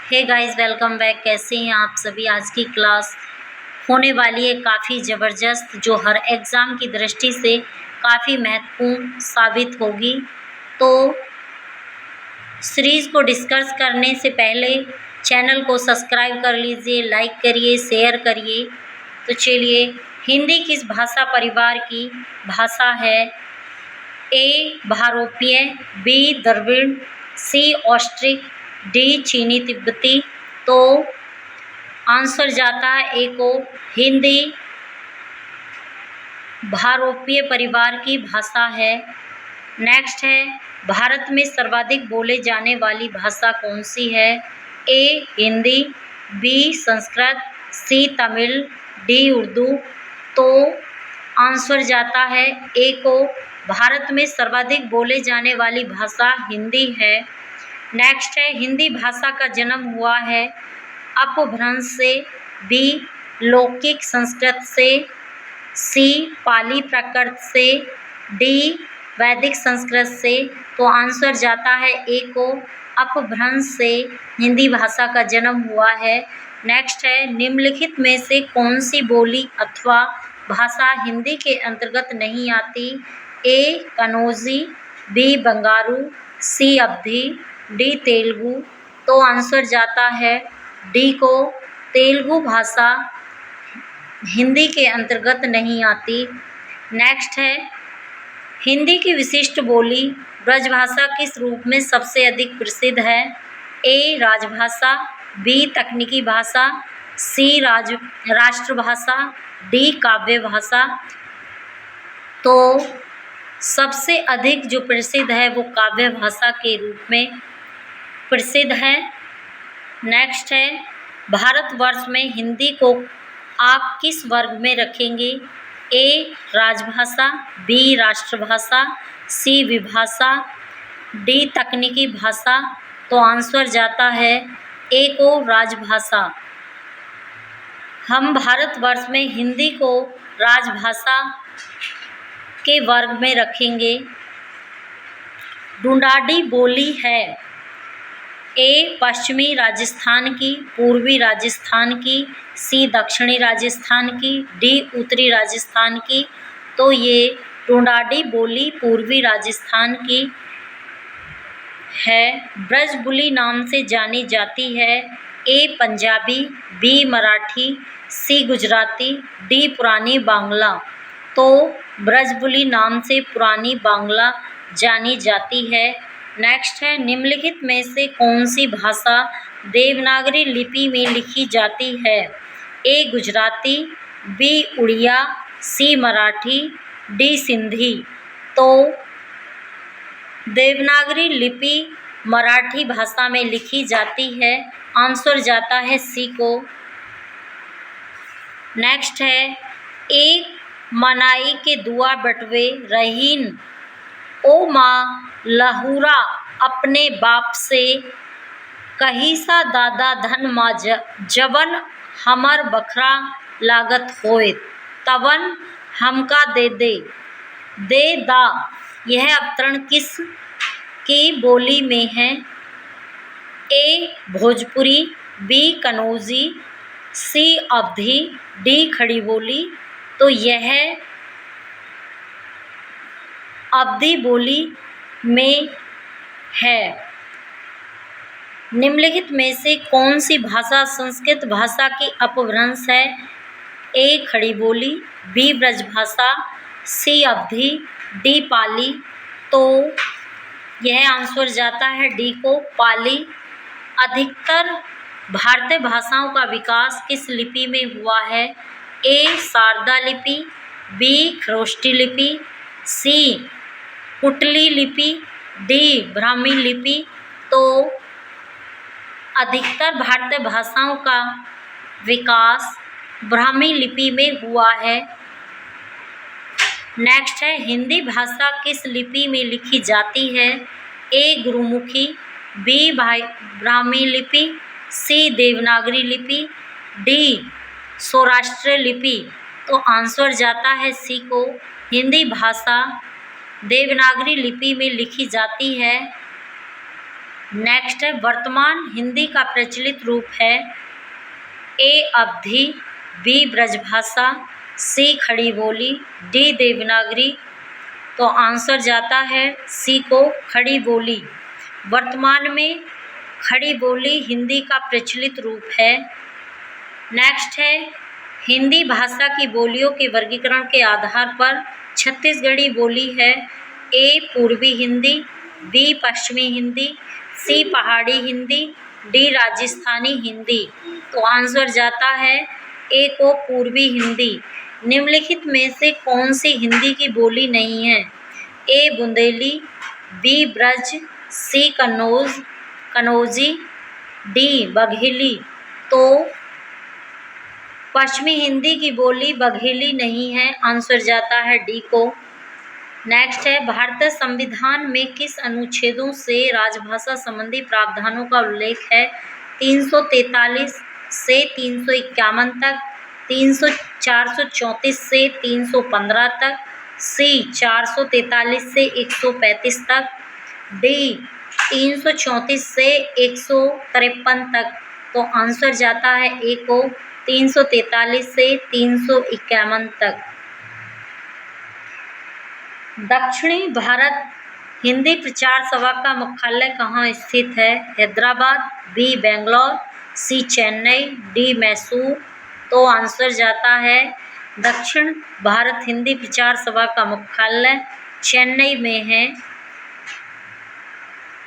Hey guys, welcome back. कैसे हैं आप सभी। आज की क्लास होने वाली है काफ़ी ज़बरदस्त, जो हर एग्ज़ाम की दृष्टि से काफ़ी महत्वपूर्ण साबित होगी। तो सीरीज़ को डिस्कस करने से पहले चैनल को सब्सक्राइब कर लीजिए, लाइक करिए, शेयर करिए। तो चलिए, हिंदी किस भाषा परिवार की भाषा है? ए भारोपीय, बी द्रविड़, सी ऑस्ट्रिक, डी चीनी तिब्बती। तो आंसर जाता है ए को। हिंदी भारोपीय परिवार की भाषा है। नेक्स्ट है, भारत में सर्वाधिक बोले जाने वाली भाषा कौन सी है? ए हिंदी, बी संस्कृत, सी तमिल, डी उर्दू। तो आंसर जाता है ए को। भारत में सर्वाधिक बोले जाने वाली भाषा हिंदी है। नेक्स्ट है, हिंदी भाषा का जन्म हुआ है अपभ्रंश से, बी लौकिक संस्कृत से, सी पाली प्राकृत से, डी वैदिक संस्कृत से। तो आंसर जाता है ए को। अपभ्रंश से हिंदी भाषा का जन्म हुआ है। नेक्स्ट है, निम्नलिखित में से कौन सी बोली अथवा भाषा हिंदी के अंतर्गत नहीं आती? ए कनौजी, बी बंगारू, सी अवधी, डी तेलुगु। तो आंसर जाता है डी को। तेलुगु भाषा हिंदी के अंतर्गत नहीं आती। नेक्स्ट है, हिंदी की विशिष्ट बोली ब्रजभाषा किस रूप में सबसे अधिक प्रसिद्ध है? ए राजभाषा, बी तकनीकी भाषा, सी राष्ट्रभाषा, डी काव्य भाषा। तो सबसे अधिक जो प्रसिद्ध है वो काव्य भाषा के रूप में प्रसिद्ध है। नेक्स्ट है, भारतवर्ष में हिंदी को आप किस वर्ग में रखेंगे? ए राजभाषा, बी राष्ट्रभाषा, सी विभाषा, डी तकनीकी भाषा। तो आंसर जाता है ए को, राजभाषा। हम भारतवर्ष में हिंदी को राजभाषा के वर्ग में रखेंगे। ढूंढाड़ी बोली है ए पश्चिमी राजस्थान की, पूर्वी राजस्थान की, सी दक्षिणी राजस्थान की, डी उत्तरी राजस्थान की। तो ये ढूंढाड़ी बोली पूर्वी राजस्थान की है। ब्रजबुली नाम से जानी जाती है। ए पंजाबी, बी मराठी, सी गुजराती, डी पुरानी बांग्ला। तो ब्रजबुली नाम से पुरानी बांग्ला जानी जाती है। नेक्स्ट है, निम्नलिखित में से कौन सी भाषा देवनागरी लिपि में लिखी जाती है? ए गुजराती, बी उड़िया, सी मराठी, डी सिंधी। तो देवनागरी लिपि मराठी भाषा में लिखी जाती है। आंसर जाता है सी को। नेक्स्ट है, एक मनाई के दुआ बटवे रहीन ओ माँ लहुरा अपने बाप से, कही सा दादा धन माँ जवन हमर बखरा लागत होए, तवन हमका दे दे दे दा। यह अवतरण किस की बोली में है? ए भोजपुरी, बी कनौजी, सी अवधी, डी खड़ी बोली। तो यह अवधी बोली में है। निम्नलिखित में से कौन सी भाषा संस्कृत भाषा की अपभ्रंश है? ए खड़ी बोली, बी ब्रजभाषा, सी अवधी, डी पाली। तो यह आंसर जाता है डी को, पाली। अधिकतर भारतीय भाषाओं का विकास किस लिपि में हुआ है? ए शारदा लिपि, बी खरोष्टी लिपि, सी कुटली लिपि, डी ब्राह्मी लिपि। तो अधिकतर भारतीय भाषाओं का विकास ब्राह्मी लिपि में हुआ है। नेक्स्ट है, हिंदी भाषा किस लिपि में लिखी जाती है? ए गुरुमुखी, बी ब्राह्मी लिपि, सी देवनागरी लिपि, डी सौराष्ट्र लिपि। तो आंसर जाता है सी को। हिंदी भाषा देवनागरी लिपि में लिखी जाती है। नेक्स्ट है वर्तमान हिंदी का प्रचलित रूप है ए अवधी, बी ब्रजभाषा, सी खड़ी बोली, डी देवनागरी। तो आंसर जाता है सी को, खड़ी बोली। वर्तमान में खड़ी बोली हिंदी का प्रचलित रूप है। नेक्स्ट है हिंदी भाषा की बोलियों के वर्गीकरण के आधार पर छत्तीसगढ़ी बोली है ए पूर्वी हिंदी, बी पश्चिमी हिंदी, सी पहाड़ी हिंदी, डी राजस्थानी हिंदी। तो आंसर जाता है ए को, पूर्वी हिंदी। निम्नलिखित में से कौन सी हिंदी की बोली नहीं है? ए बुंदेली, बी ब्रज, सी कन्नौजी, डी बघेली। तो पश्चिमी हिंदी की बोली बघेली नहीं है, आंसर जाता है डी को। नेक्स्ट है भारतीय संविधान में किस अनुच्छेदों से राजभाषा संबंधी प्रावधानों का उल्लेख है? 343 से 351 तक, 434 से 315 तक, सी 443 से 135 तक, डी 334 से 153 तक। तो आंसर जाता है ए को, 343 से 351 तक। दक्षिणी भारत हिंदी प्रचार सभा का मुख्यालय कहाँ स्थित है? हैदराबाद, बी बेंगलोर, सी चेन्नई, डी मैसूर। तो आंसर जाता है दक्षिण भारत हिंदी प्रचार सभा का मुख्यालय चेन्नई में है।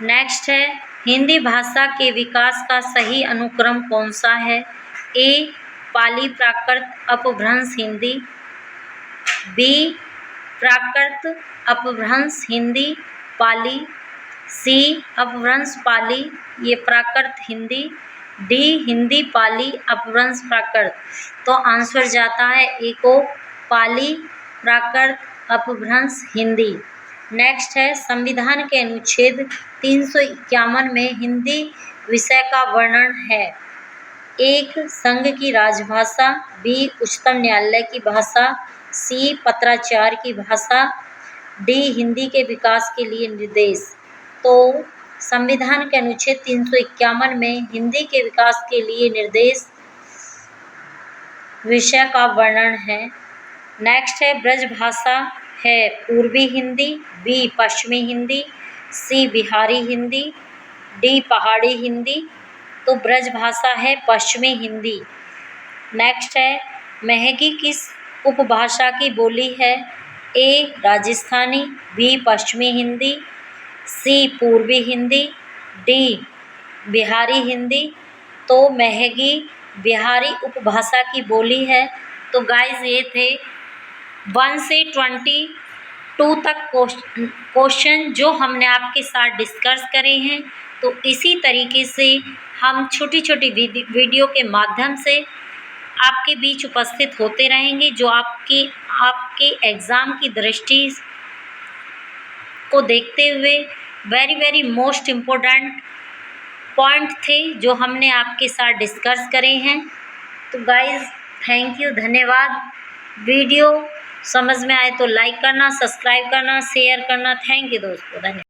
नेक्स्ट है हिंदी भाषा के विकास का सही अनुक्रम कौन सा है? ए पाली प्राकृत अपभ्रंश हिंदी, बी प्राकृत अपभ्रंश हिंदी पाली, सी अपभ्रंश पाली ये प्राकृत हिंदी, डी हिंदी पाली अपभ्रंश प्राकृत। तो आंसर जाता है ए को, पाली प्राकृत अपभ्रंश हिंदी। नेक्स्ट है संविधान के अनुच्छेद 351 में हिंदी विषय का वर्णन है। एक संघ की राजभाषा, बी उच्चतम न्यायालय की भाषा, सी पत्राचार की भाषा, डी हिंदी के विकास के लिए निर्देश। तो संविधान के अनुच्छेद 351 में हिंदी के विकास के लिए निर्देश विषय का वर्णन है। नेक्स्ट है ब्रजभाषा है पूर्वी हिंदी, बी पश्चिमी हिंदी, सी बिहारी हिंदी, डी पहाड़ी हिंदी। तो ब्रजभाषा है पश्चिमी हिंदी। नेक्स्ट है महगी किस उपभाषा की बोली है? ए राजस्थानी, बी पश्चिमी हिंदी, सी पूर्वी हिंदी, डी बिहारी हिंदी। तो महगी बिहारी उपभाषा की बोली है। तो गाइस ये थे 1 से 22 तक क्वेश्चन जो हमने आपके साथ डिस्कस करे हैं। तो इसी तरीके से हम छोटी छोटी वीडियो के माध्यम से आपके बीच उपस्थित होते रहेंगे, जो आपके एग्ज़ाम की दृष्टि को देखते हुए वेरी मोस्ट इम्पोर्टेंट पॉइंट थे जो हमने आपके साथ डिस्कस करे हैं। तो गाइस थैंक यू, धन्यवाद। वीडियो समझ में आए तो लाइक करना, सब्सक्राइब करना, शेयर करना। थैंक यू दोस्तों, धन्यवाद।